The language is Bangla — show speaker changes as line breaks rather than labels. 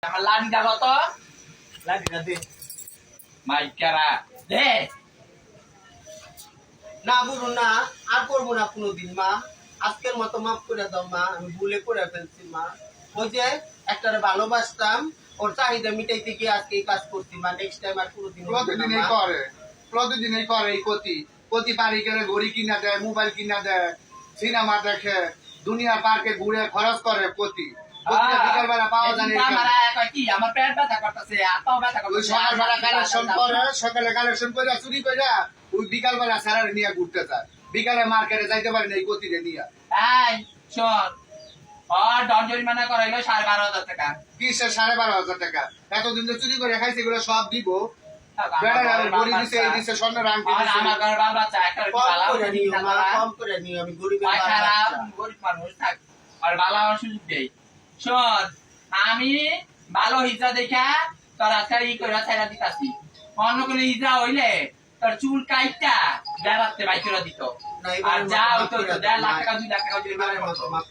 আমার লাঠি দাও তো,
লাঠিটা দে।
মাইকারা দে।
না বুঝুন না, আর করবো না কোনোদিন মা। আজকের মতো মাফ করে দাও মা, আমি ভুলে করে ফেলছি মা। ওই যে একটারে ভালোবাসতাম, ওর চাহিদা মিটাইতে গিয়ে আজকে এই কাজ করছি মা। নেক্সট টাইম আর কোনোদিন হবে না,
প্রতিদিনই
মা।
করে প্রতিদিনই করে এই প্রতি বাড়ি করে ঘড়ি কিনা দেয়, মোবাইল কিনা দেয়, সিনেমা দেখে, দুনিয়া পার্কে ঘুরে খরচ করে বিকালবেলা পাওয়া যায় না।
আমার কয় কি আমার পেট ব্যথা করতেছে, হাতও ব্যথা
ওই
করতেছে।
সকালবেলা কালেকশন করে, সকালে কালেকশন করে চুরি করে ওই বিকালবেলা স্যারের নিয়ে ঘুরতে যায়। বিকালে মার্কেটে যাইতে পারে না এই গতিতে নিয়ে।
এই শোন, আর দণ্ড জরিমানা করাইলো 12,500 টাকা।
কিসের 12,500 টাকা? এতদিন তো চুরি করে খাইছে, এগুলো সব দিব। বেড়ার আর গড়ি দিছে, এই দিছে, স্বর্ণের আংটি
আর
দিছে।
আমার ঘর বাল বাচ্চা একটা
কম
বালা
করে নিও মা,
তারা
কম করে নিও, আমি গরিবের
পায়
বাচ্চা।
খারাপ, গরিব মানুষ থাক আর বালা সুযোগ দেই। শোন, আমি ভালো হিজা দেখা তোর আজকে ই করে ছেড়া দিতাছি। অন্য কোনো হিজা হইলে তোর চুল কাইটা বেড়াতে বাইক করে দিত।
না, এবারের
আর যা
মতো
হইতো
মাফ করে
1.5 লাখ
দাও,
টাকা 2 লাখ টাকা
এবারের
জরিমানার
মতো
মতো।
মাফ